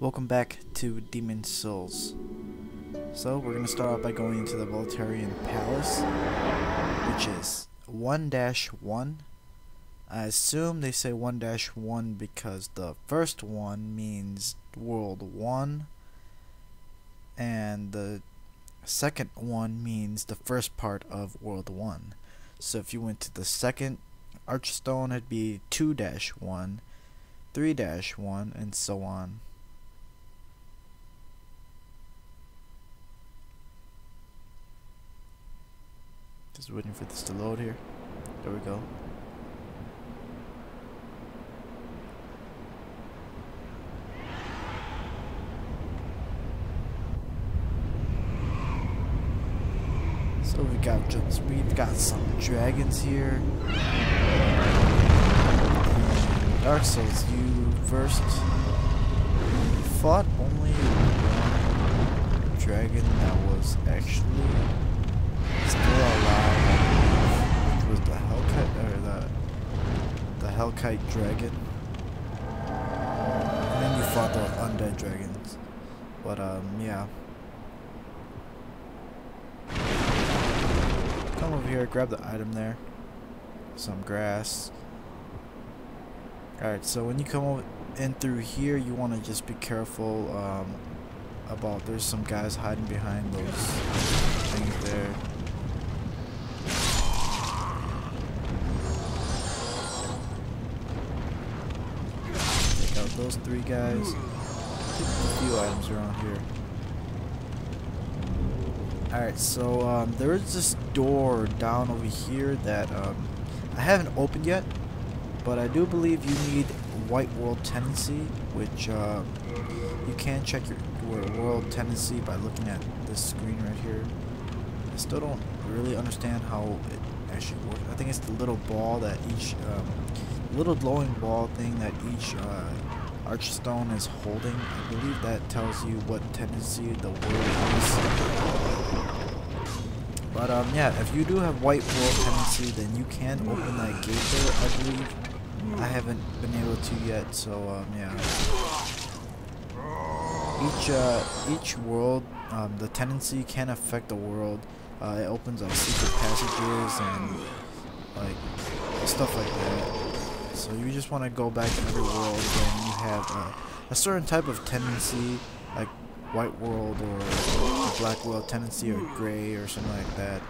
Welcome back to Demon Souls. So we're going to start out by going into the Boletarian Palace, which is 1-1. I assume they say 1-1 because the first one means World 1 and the second one means the first part of World 1. So if you went to the second Archstone, it'd be 2-1, 3-1, and so on. Just waiting for this to load here. There we go. So we've got some dragons here. Dark Souls, you first fought only one dragon that was actually still alive, which was the Hellkite, or the Hellkite dragon. And then you fought the undead dragons. But yeah. Come over here, grab the item there. Some grass. Alright, so when you come in through here, you want to just be careful about there's some guys hiding behind those things there. Take out those three guys. Keep a few items around here. Alright, so there is this door down over here that I haven't opened yet, but I do believe you need White World Tendency, which you can check your World Tendency by looking at this screen right here. I still don't really understand how it actually works. I think it's the little ball that each, little glowing ball thing that each Archstone is holding. I believe that tells you what tendency the word is. But yeah, if you do have White World Tendency, then you can open that gate there, I believe. I haven't been able to yet, so yeah. Each world, the tendency can affect the world. It opens up secret passages and like stuff like that. So you just want to go back to every world when you have a certain type of tendency, like White World or Black World Tendency or Gray or something like that.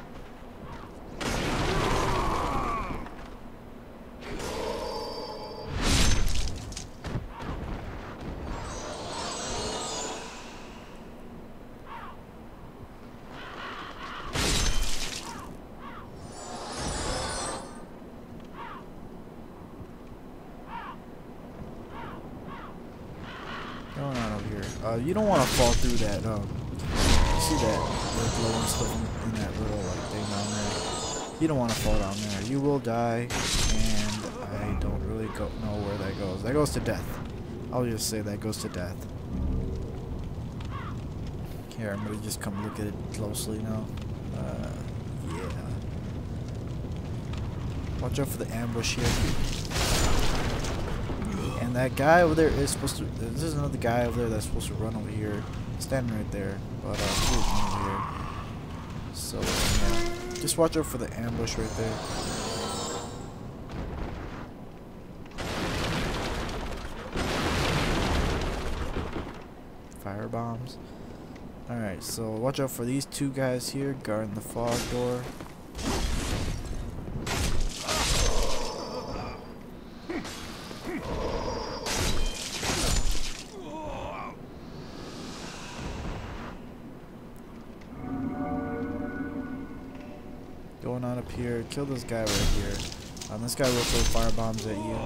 Going on over here. You don't want to fall through that. You see that glowing stuff in that little thing down there. You don't want to fall down there. You will die, and I don't really know where that goes. That goes to death. I'll just say that goes to death. Here, I'm gonna just come look at it closely now. Yeah. Watch out for the ambush here. And that guy over there is supposed to. There's another guy over there that's supposed to run over here, standing right there. But he was over here. So yeah, just watch out for the ambush right there. Fire bombs. All right, so watch out for these two guys here guarding the fog door. Going on up here, kill this guy right here. This guy will throw fire bombs at you.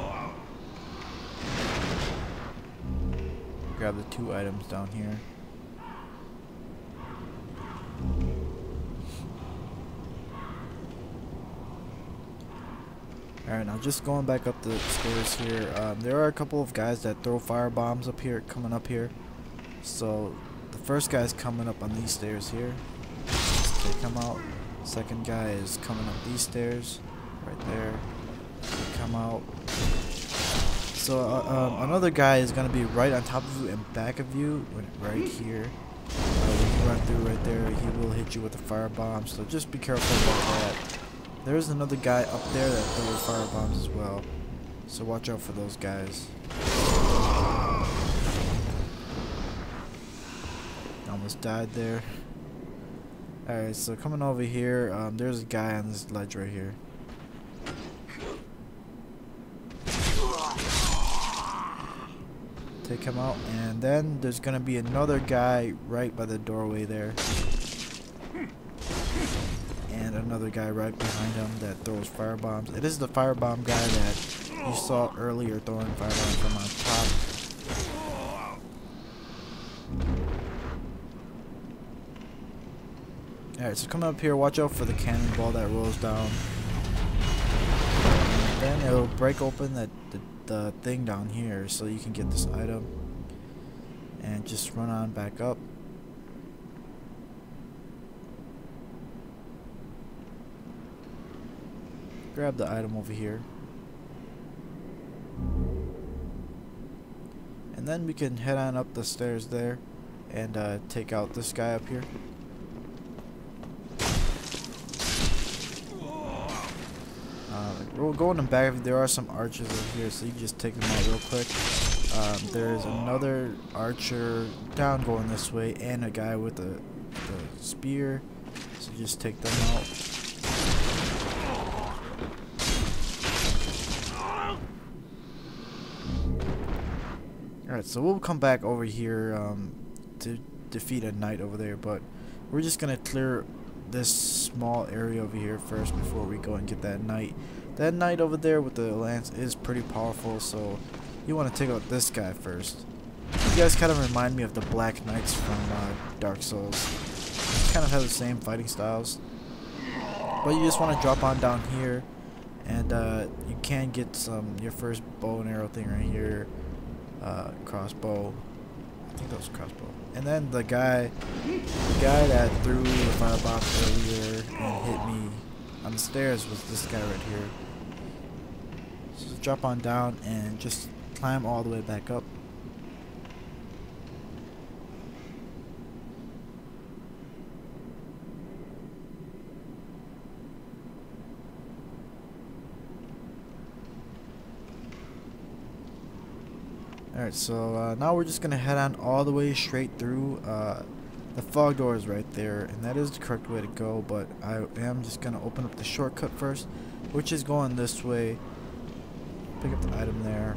Grab the two items down here. Alright, now just going back up the stairs here. There are a couple of guys that throw fire bombs up here, coming up here. So the first guy's coming up on these stairs here. Take him out. Second guy is coming up these stairs, right there. They come out. So another guy is gonna be right on top of you and back of you, right here. When you run through right there, he will hit you with a firebomb. So just be careful about that. There's another guy up there that throws firebombs as well. So watch out for those guys. Almost died there. Alright, so coming over here, there's a guy on this ledge right here. Take him out, and then there's gonna be another guy right by the doorway there. And another guy right behind him that throws firebombs. It is the firebomb guy that you saw earlier throwing firebombs from on top. Alright, so coming up here, watch out for the cannonball that rolls down. And then it'll break open the thing down here so you can get this item. And just run on back up. Grab the item over here. And then we can head on up the stairs there and take out this guy up here. We'll go in the back. There are some archers over here, so you can just take them out real quick. There's another archer down going this way, and a guy with a spear. So just take them out. Alright, so we'll come back over here to defeat a knight over there, but we're just gonna clear this small area over here first before we go and get that knight. That knight over there with the lance is pretty powerful, so you want to take out this guy first. You guys kind of remind me of the Black Knights from Dark Souls. Kind of have the same fighting styles. But you just want to drop on down here, and you can get your first bow and arrow thing right here. Crossbow. I think that was a crossbow. And then the guy that threw the firebomb earlier and hit me on the stairs was this guy right here. So drop on down and just climb all the way back up. Alright, so now we're just going to head on all the way straight through. The fog door is right there, and that is the correct way to go, but I am just going to open up the shortcut first, which is going this way. Pick up the item there.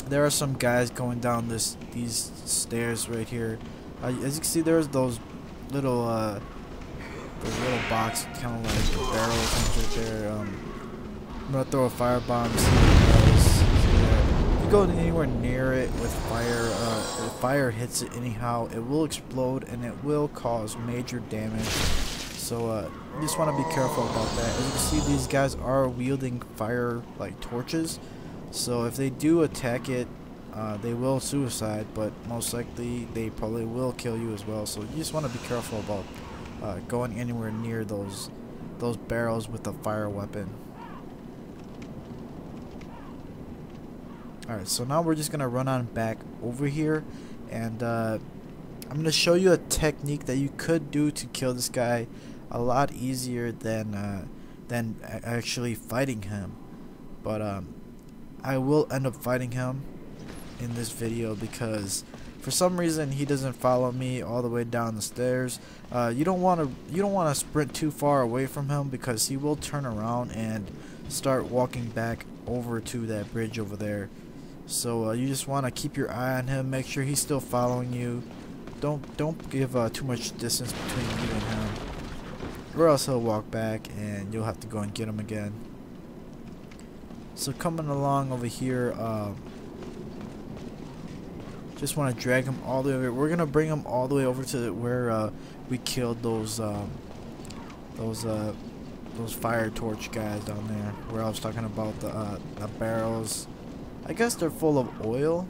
There are some guys going down these stairs right here. As you can see, there's those little box, kind of like barrel things right there. I'm going to throw a firebomb. If you go anywhere near it with fire, if fire hits it anyhow, it will explode and it will cause major damage. So you just want to be careful about that. As you can see, these guys are wielding fire like torches. So if they do attack it, they will suicide, but most likely they probably will kill you as well. So you just want to be careful about going anywhere near those barrels with a fire weapon. Alright, so now we're just going to run on back over here, and I'm going to show you a technique that you could do to kill this guy a lot easier than actually fighting him. But I will end up fighting him in this video because for some reason he doesn't follow me all the way down the stairs. You don't want to sprint too far away from him because he will turn around and start walking back over to that bridge over there. So you just want to keep your eye on him, make sure he's still following you. Don't give too much distance between you and him, or else he'll walk back and you'll have to go and get him again. So coming along over here, just want to drag him all the way over. We're gonna bring him all the way over to where we killed those fire torch guys down there, where I was talking about the barrels. I guess they're full of oil.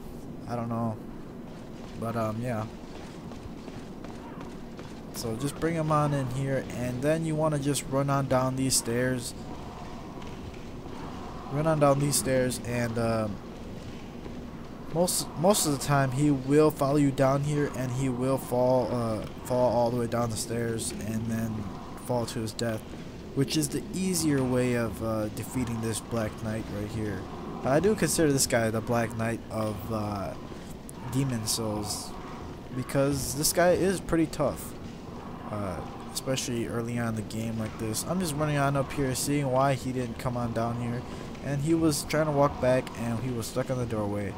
I don't know, but yeah. So just bring them on in here, and then you want to just run on down these stairs. run on down these stairs, and most of the time he will follow you down here, and he will fall all the way down the stairs and then fall to his death, which is the easier way of defeating this Black Knight right here. I do consider this guy the Black Knight of Demon Souls, because this guy is pretty tough, especially early on in the game like this. I'm just running on up here, seeing why he didn't come on down here, and he was trying to walk back and he was stuck in the doorway.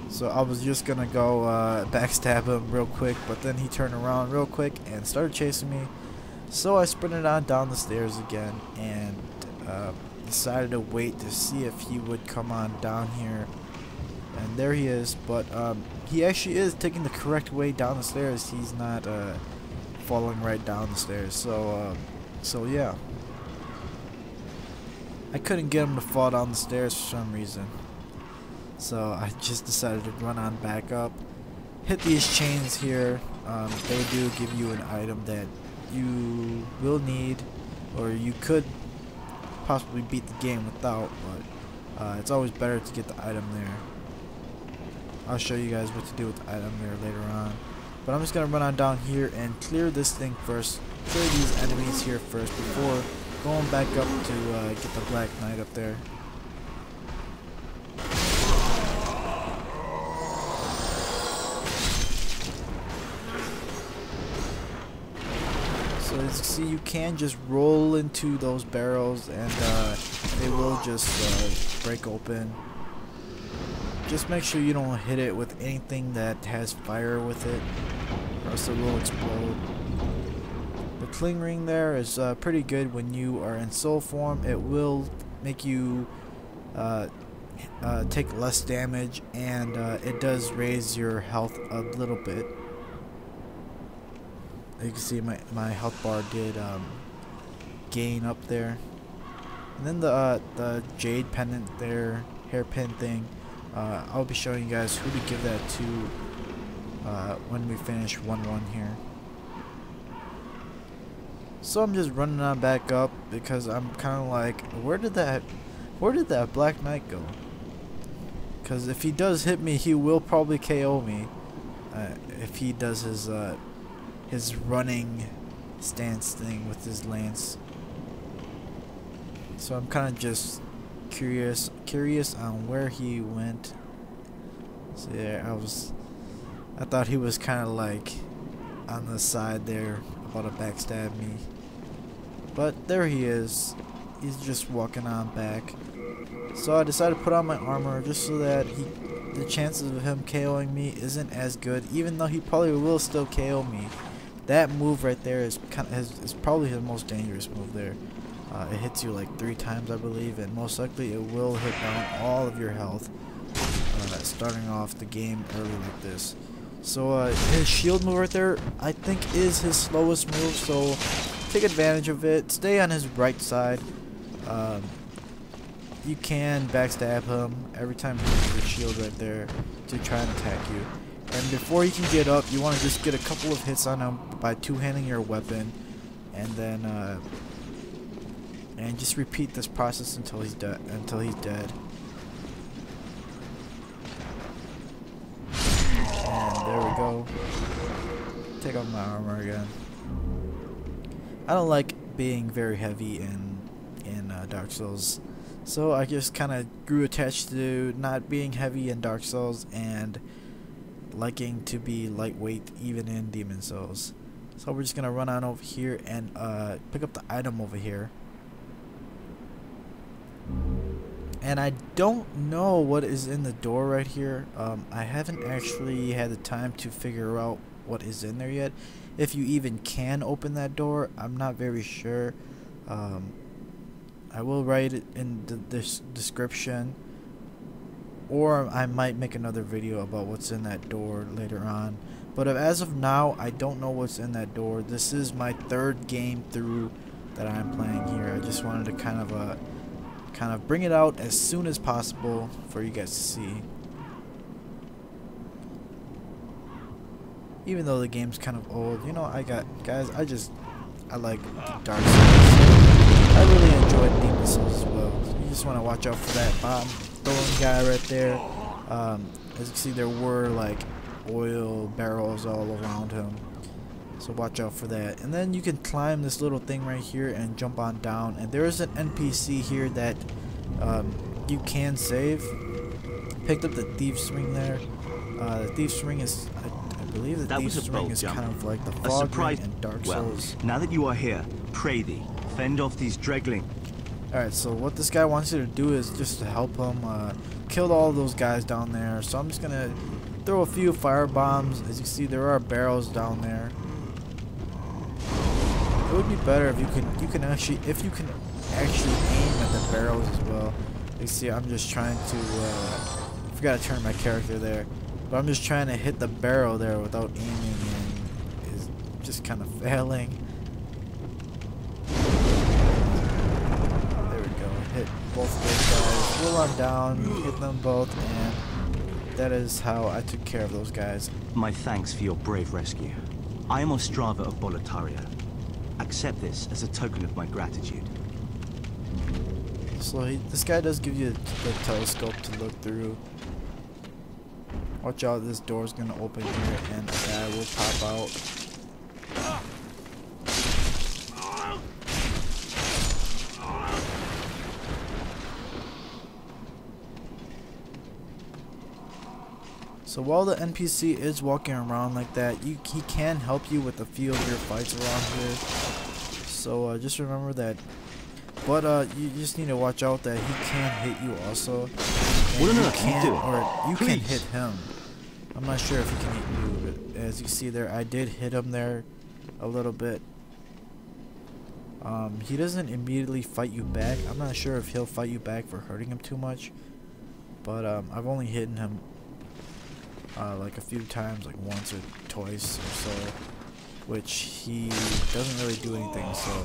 So I was just gonna go backstab him real quick, but then he turned around real quick and started chasing me. So I sprinted on down the stairs again and decided to wait to see if he would come on down here. And there he is, but he actually is taking the correct way down the stairs. He's not falling right down the stairs. So yeah, I couldn't get him to fall down the stairs for some reason. So I just decided to run on back up, hit these chains here. They do give you an item that you will need, or you could possibly beat the game without, but it's always better to get the item there. I'll show you guys what to do with the item there later on. But I'm just going to run on down here and clear this thing first, clear these enemies here first before going back up to get the Black Knight up there. So as you see, you can just roll into those barrels and they will just break open. Just make sure you don't hit it with anything that has fire with it, or else it will explode. The cling ring there is pretty good when you are in soul form. It will make you take less damage, and it does raise your health a little bit. You can see my health bar did gain up there. And then the jade pendant there, hairpin thing, I'll be showing you guys who to give that to when we finish 1-1 here. So I'm just running on back up because I'm kind of like, where did that Black Knight go? Because if he does hit me, he will probably KO me if he does his running stance thing with his lance. So I'm kind of just curious on where he went. So yeah, I thought he was kind of like on the side there, about to backstab me, but there he is. He's just walking on back. So I decided to put on my armor just so that the chances of him KOing me isn't as good, even though he probably will still KO me. That move right there is probably his most dangerous move there. It hits you like 3 times, I believe, and most likely it will hit down all of your health starting off the game early like this. So his shield move right there, I think, is his slowest move, so take advantage of it. Stay on his right side. You can backstab him every time he uses his shield right there to try and attack you. And before he can get up, you want to just get a couple of hits on him by two-handing your weapon, and then and just repeat this process until he's dead. And there we go. Take off my armor again. I don't like being very heavy in Dark Souls, so I just kind of grew attached to not being heavy in Dark Souls and liking to be lightweight even in Demon Souls. So we're just gonna run on over here and pick up the item over here. And I don't know what is in the door right here. I haven't actually had the time to figure out what is in there yet. If you even can open that door, I'm not very sure. I will write it in this description, or I might make another video about what's in that door later on. But as of now, I don't know what's in that door. This is my 3rd game through that I'm playing here. I just wanted to kind of bring it out as soon as possible for you guys to see. Even though the game's kind of old, you know, I like Dark Souls. I really enjoyed Demon Souls as well. just want to watch out for that bomb throwing guy right there. As you can see, there were like oil barrels all around him, so watch out for that. And then you can climb this little thing right here and jump on down, and there is an NPC here that you can save. Picked up the Thief's Ring there. The Thief's Ring is, I believe the Thief's Ring is kind of like the Fog Ring in Dark Souls. Now that you are here, pray thee, fend off these Dregling. Alright, so what this guy wants you to do is just to help him kill all those guys down there. So I'm just gonna throw a few fire bombs. As you see, there are barrels down there. It would be better if you can actually aim at the barrels as well. You see, I'm just trying to I forgot to turn my character there, but I'm just trying to hit the barrel there without aiming, and is just kind of failing. There we go. Hit both of those guys. Roll on down, hit them both, and that is how I took care of those guys. My thanks for your brave rescue. I am Ostrava of Boletaria. Accept this as a token of my gratitude. So this guy does give you the telescope to look through. Watch out, this door's gonna open here and a guy will pop out. So while the NPC is walking around like that, he can help you with a few of your fights around here. So just remember that. But you just need to watch out that he can hit you also. And you can hit him. I'm not sure if he can hit you, but as you see there, I did hit him there a little bit. He doesn't immediately fight you back. I'm not sure if he'll fight you back for hurting him too much. But I've only hit him like a few times, like once or twice or so, which he doesn't really do anything, so.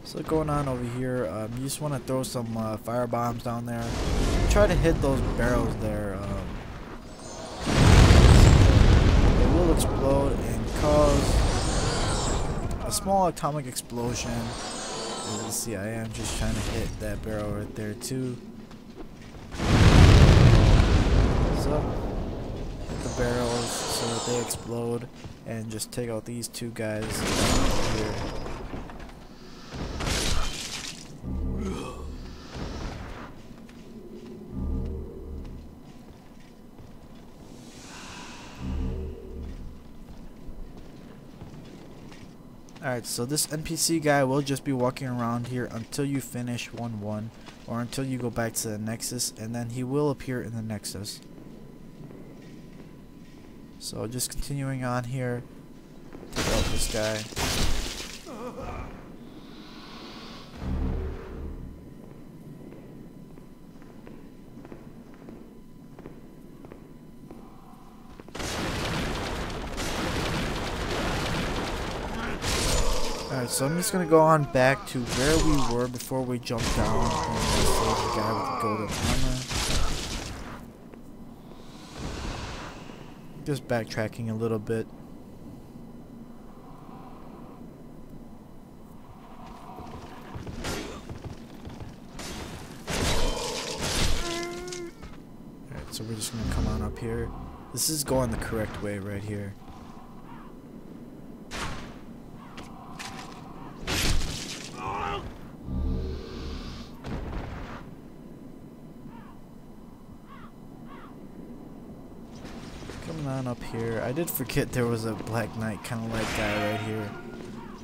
So going on over here, you just want to throw some fire bombs down there. Try to hit those barrels there. They will explode and cause a small atomic explosion. As you see, I am just trying to hit that barrel right there too. So hit the barrels so that they explode, and just take out these two guys here. Alright, so this NPC guy will just be walking around here until you finish 1-1, or until you go back to the Nexus, and then he will appear in the Nexus. So just continuing on here, take out this guy. Alright, so I'm just gonna go on back to where we were before we jumped down and save the guy with the golden armor. Just backtracking a little bit. Alright, so we're just gonna come on up here. This is going the correct way right here. Coming on up here. I did forget there was a Black Knight kind of like guy right here.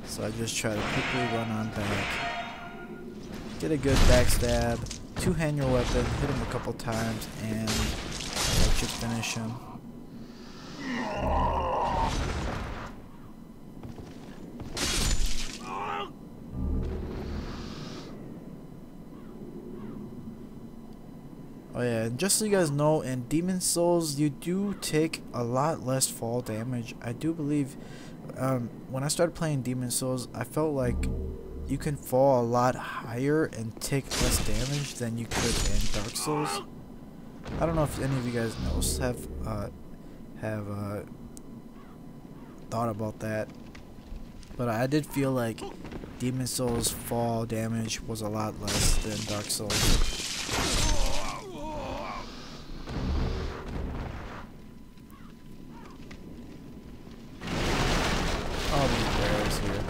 So I just try to quickly run on back. Get a good backstab. Two-hand your weapon. Hit him a couple times and that should finish him. Oh yeah, and just so you guys know, in Demon Souls you do take a lot less fall damage. I do believe when I started playing Demon Souls, I felt like you can fall a lot higher and take less damage than you could in Dark Souls. I don't know if any of you guys know, thought about that. But I did feel like Demon Souls fall damage was a lot less than Dark Souls. All these barrels here.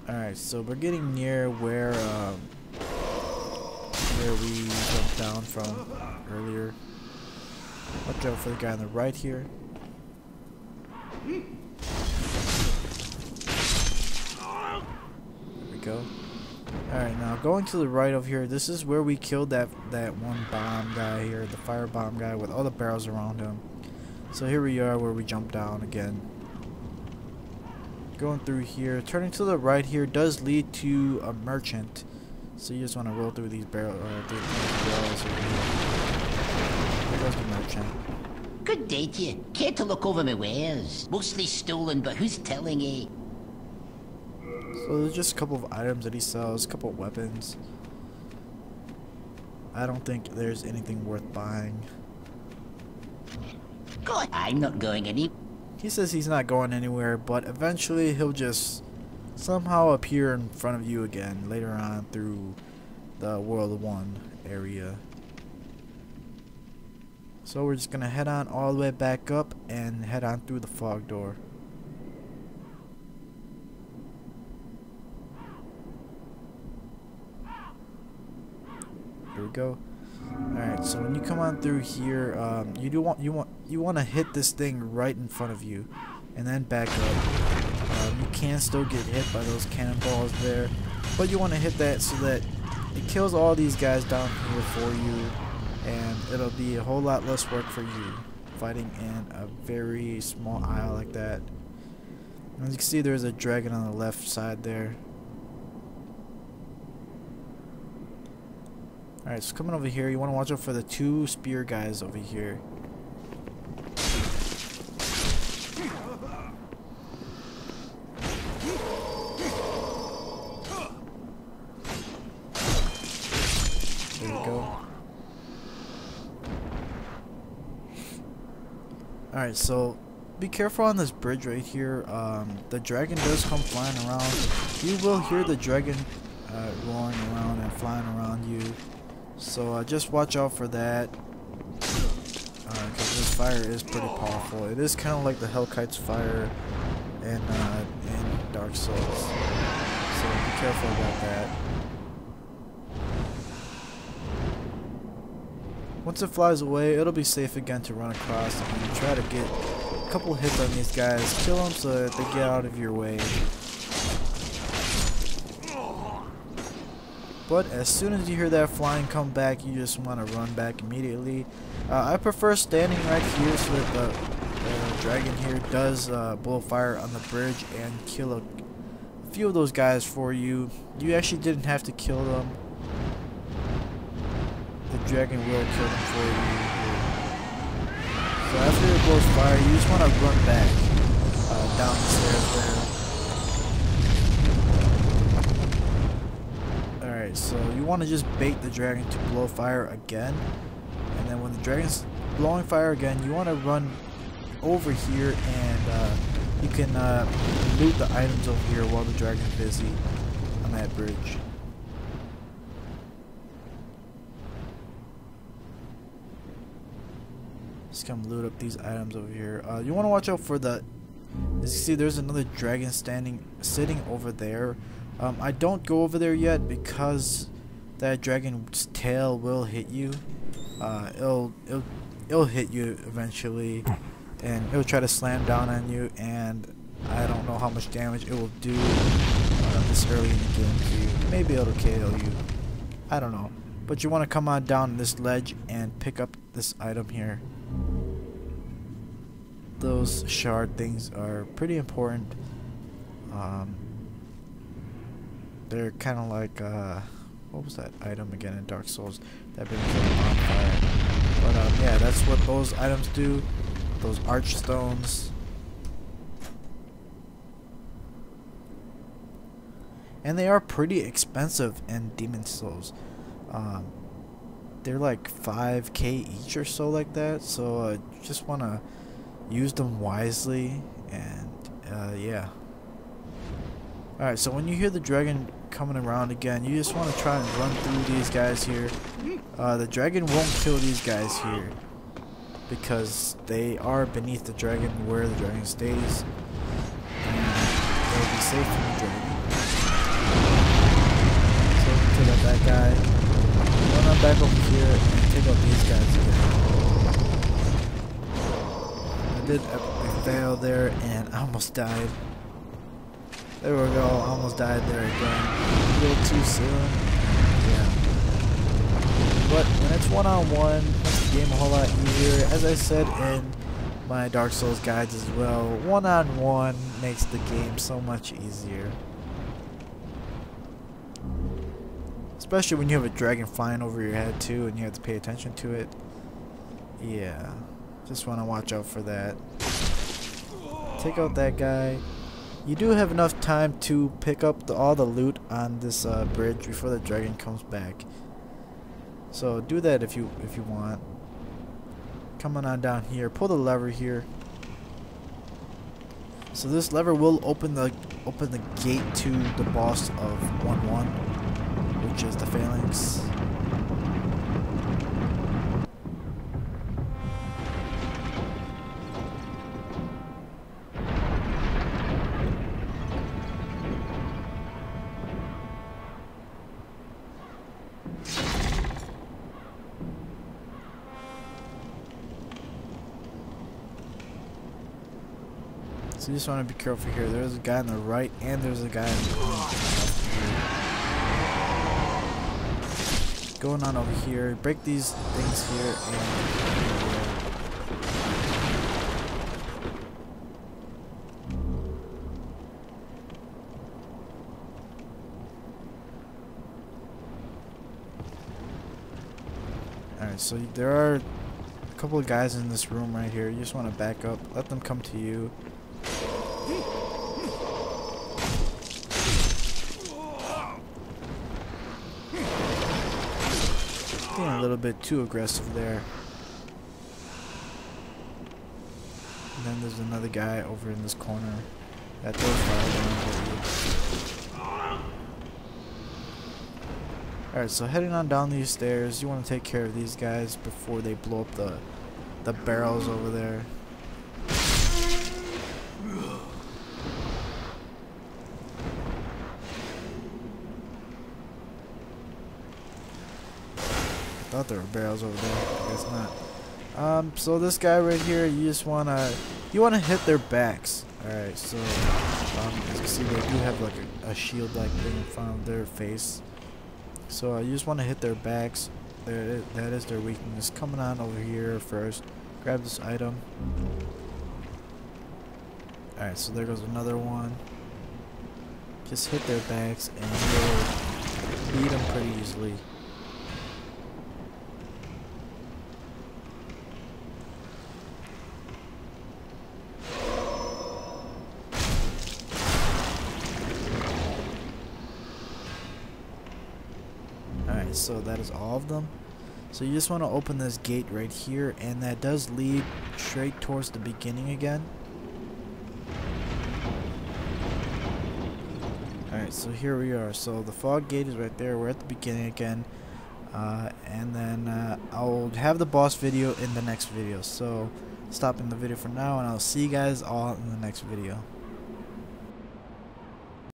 Alright, so we're getting near where we jumped down from earlier. Watch out for the guy on the right here. There we go. Alright, now going to the right over here, this is where we killed that one bomb guy here, the fire bomb guy with all the barrels around him. So here we are where we jump down again. Going through here, turning to the right here does lead to a merchant. So you just want to roll through these barrels over here. There goes the merchant. Good day to you. Care to look over my wares? Mostly stolen, but who's telling you? So there's just a couple of items that he sells, a couple of weapons. I don't think there's anything worth buying. God, I'm not going any. He says he's not going anywhere, but eventually he'll just somehow appear in front of you again later on through the World 1 area. So we're just gonna head on all the way back up and head on through the fog door. Here we go. Alright, so when you come on through here, you want to hit this thing right in front of you, and then back up. You can still get hit by those cannonballs there, but you want to hit that so that it kills all these guys down here for you, and it'll be a whole lot less work for you fighting in a very small aisle like that. As you can see, there's a dragon on the left side there. Alright, so coming over here, you want to watch out for the two spear guys over here. There we go. Alright, so be careful on this bridge right here. The dragon does come flying around. You will hear the dragon roaring around and flying around you. So just watch out for that, because this fire is pretty powerful. It is kind of like the Hellkite's fire in Dark Souls. So be careful about that. Once it flies away, it'll be safe again to run across and try to get a couple hits on these guys. Kill them so that they get out of your way. But as soon as you hear that flying come back, you just want to run back immediately. I prefer standing right here so that the dragon here does blow fire on the bridge and kill a few of those guys for you. You actually didn't have to kill them. The dragon will kill them for you. So after it blows fire, you just want to run back down the stairs there. So you want to just bait the dragon to blow fire again, and then when the dragon's blowing fire again, you want to run over here and you can loot the items over here while the dragon's busy on that bridge. Just come loot up these items over here. You want to watch out for the, as you see, there's another dragon sitting over there. I don't go over there yet because that dragon's tail will hit you. It'll hit you eventually, and it'll try to slam down on you. And I don't know how much damage it will do this early in the game to you. Maybe it'll KO you. I don't know. But you want to come on down this ledge and pick up this item here. Those shard things are pretty important. They're kind of like, what was that item again in Dark Souls? That brings up a bonfire. But yeah, that's what those items do. Those archstones. And they are pretty expensive in Demon Souls. They're like 5k each or so like that. So just want to use them wisely and yeah. Alright, so when you hear the dragon coming around again, you just want to try and run through these guys here. The dragon won't kill these guys here, because they are beneath the dragon where the dragon stays. And they'll be safe from the dragon. So take out that guy. Run on back over here and take out these guys again. I did a fail there and I almost died. There we go, almost died there again. A little too soon. Yeah. But when it's one-on-one, makes the game a whole lot easier. As I said in my Dark Souls guides as well, one-on-one makes the game so much easier. Especially when you have a dragon flying over your head too and you have to pay attention to it. Yeah. Just want to watch out for that. Take out that guy. You do have enough time to pick up all the loot on this bridge before the dragon comes back. So do that if you want. Coming on down here, pull the lever here. So this lever will open the gate to the boss of 1-1, which is the Phalanx. So you just want to be careful here. There's a guy on the right and there's a guy on the left. Going on over here. Break these things here and alright, so there are a couple of guys in this room right here. You just want to back up. Let them come to you. Being a little bit too aggressive there. And then there's another guy over in this corner that throws fire down. Alright, so heading on down these stairs, you want to take care of these guys before they blow up the barrels over there. I thought there were barrels over there. I guess not. So this guy right here, you just wanna hit their backs. Alright, so as you can see, they do have like a shield-like thing in front of their face. So you just want to hit their backs. That is their weakness. Coming on over here first. Grab this item. Alright, so there goes another one. Just hit their backs and you'll beat them pretty easily. Alright, so that is all of them. So you just want to open this gate right here, and that does lead straight towards the beginning again. Alright, so here we are. So the fog gate is right there. We're at the beginning again. And then I'll have the boss video in the next video. So stopping the video for now, and I'll see you guys all in the next video.